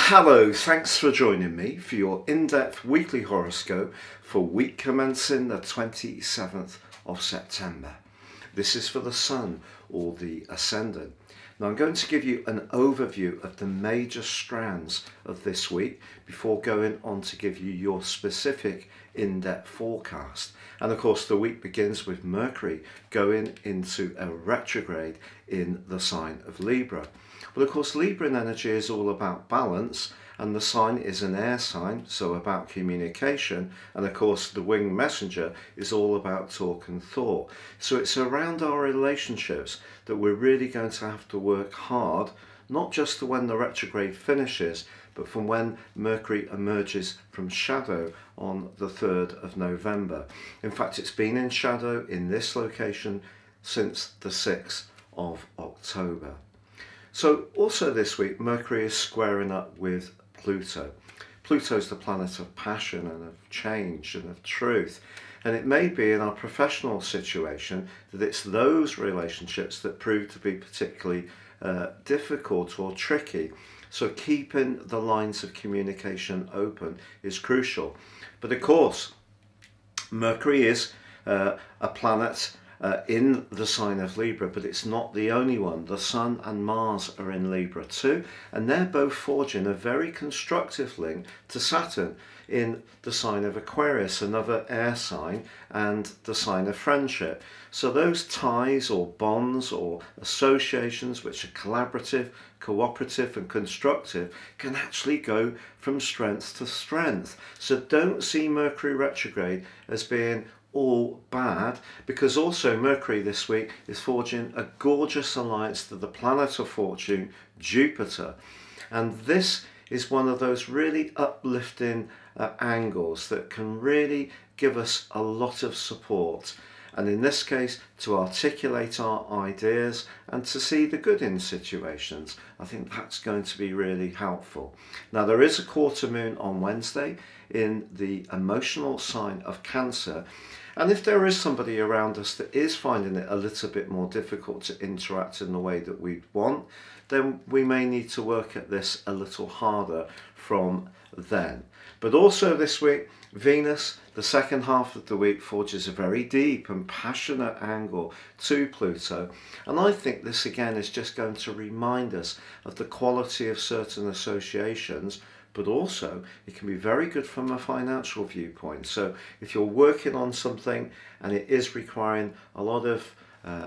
Hello, thanks for joining me for your in-depth weekly horoscope for week commencing the 27th of September. This is for the Sun or the Ascendant. Now I'm going to give you an overview of the major strands of this week before going on to give you your specific in-depth forecast. And of course the week begins with Mercury going into a retrograde in the sign of Libra. Well, of course, Libran energy is all about balance, and the sign is an air sign, so about communication. And of course, the winged messenger is all about talk and thought. So it's around our relationships that we're really going to have to work hard, not just to when the retrograde finishes, but from when Mercury emerges from shadow on the 3rd of November. In fact, it's been in shadow in this location since the 6th of October. So also this week, Mercury is squaring up with Pluto. Pluto's the planet of passion and of change and of truth. And it may be in our professional situation that it's those relationships that prove to be particularly difficult or tricky. So keeping the lines of communication open is crucial. But of course, Mercury is a planet in the sign of Libra, but it's not the only one. The Sun and Mars are in Libra too, and they're both forging a very constructive link to Saturn in the sign of Aquarius, another air sign, and the sign of friendship. So those ties or bonds or associations which are collaborative, cooperative and constructive can actually go from strength to strength. So don't see Mercury retrograde as being all bad, because also Mercury this week is forging a gorgeous alliance to the planet of fortune, Jupiter. And this is one of those really uplifting angles that can really give us a lot of support. And in this case, to articulate our ideas and to see the good in situations. I think that's going to be really helpful. Now, there is a quarter moon on Wednesday in the emotional sign of Cancer. And if there is somebody around us that is finding it a little bit more difficult to interact in the way that we want, then we may need to work at this a little harder from then. But also this week, Venus, the second half of the week, forges a very deep and passionate angle to Pluto. And I think this again is just going to remind us of the quality of certain associations, but also it can be very good from a financial viewpoint. So if you're working on something and it is requiring a lot of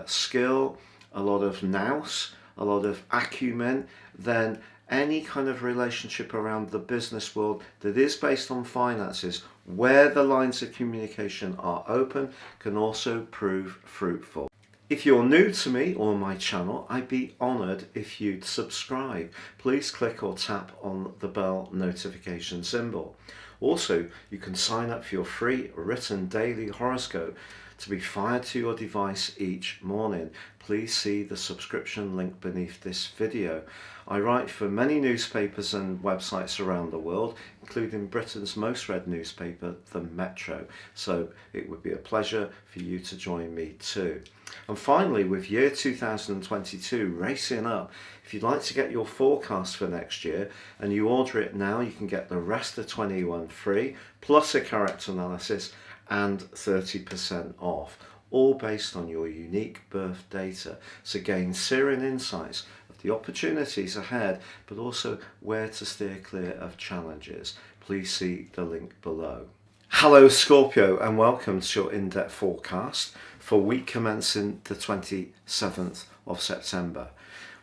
skill, a lot of nous, a lot of acumen, then any kind of relationship around the business world that is based on finances, where the lines of communication are open, can also prove fruitful. If you're new to me or my channel, I'd be honoured if you'd subscribe. Please click or tap on the bell notification symbol. Also, you can sign up for your free written daily horoscope to be fired to your device each morning. Please see the subscription link beneath this video. I write for many newspapers and websites around the world, including Britain's most read newspaper, The Metro. So it would be a pleasure for you to join me too. And finally, with year 2022 racing up, if you'd like to get your forecast for next year and you order it now, you can get the rest of 21 free, plus a character analysis and 30% off, all based on your unique birth data. So gain searing insights of the opportunities ahead, but also where to steer clear of challenges. Please see the link below. Hello Scorpio, and welcome to your in-depth forecast for week commencing the 27th of September.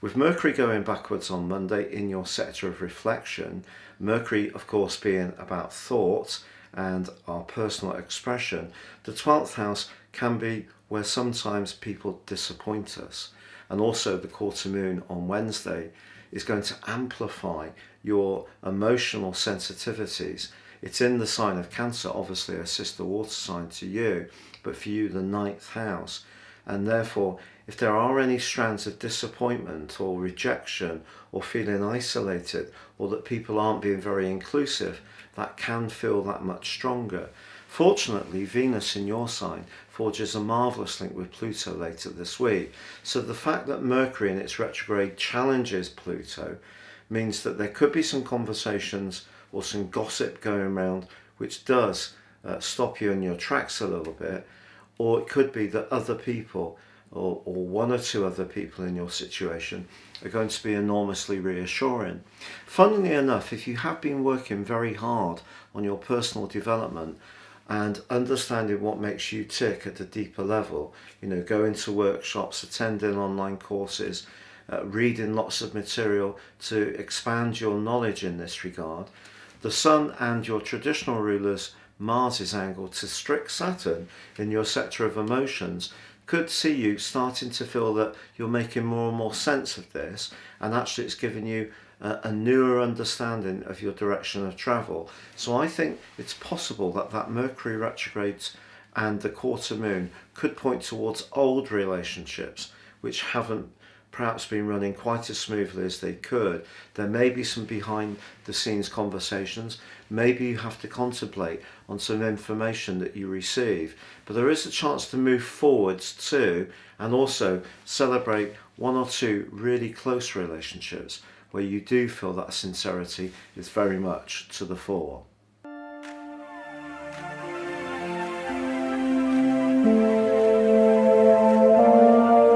With Mercury going backwards on Monday in your sector of reflection, Mercury of course being about thought and our personal expression, the 12th house can be where sometimes people disappoint us. And also the quarter moon on Wednesday is going to amplify your emotional sensitivities. It's in the sign of Cancer, obviously a sister water sign to you, but for you the 9th house. And therefore, if there are any strands of disappointment or rejection or feeling isolated, or that people aren't being very inclusive, that can feel that much stronger. Fortunately, Venus in your sign forges a marvellous link with Pluto later this week. So the fact that Mercury in its retrograde challenges Pluto means that there could be some conversations or some gossip going around which does stop you in your tracks a little bit, or it could be that other people or one or two other people in your situation are going to be enormously reassuring. Funnily enough, if you have been working very hard on your personal development and understanding what makes you tick at a deeper level, going to workshops, attending online courses, reading lots of material to expand your knowledge in this regard, the Sun and your traditional rulers, Mars's angle to strict Saturn in your sector of emotions, could see you starting to feel that you're making more and more sense of this, and actually it's giving you a newer understanding of your direction of travel. So I think it's possible that Mercury retrogrades and the quarter moon could point towards old relationships which haven't perhaps been running quite as smoothly as they could. There may be some behind the scenes conversations. Maybe you have to contemplate on some information that you receive, but there is a chance to move forwards too, and also celebrate one or two really close relationships where you do feel that sincerity is very much to the fore.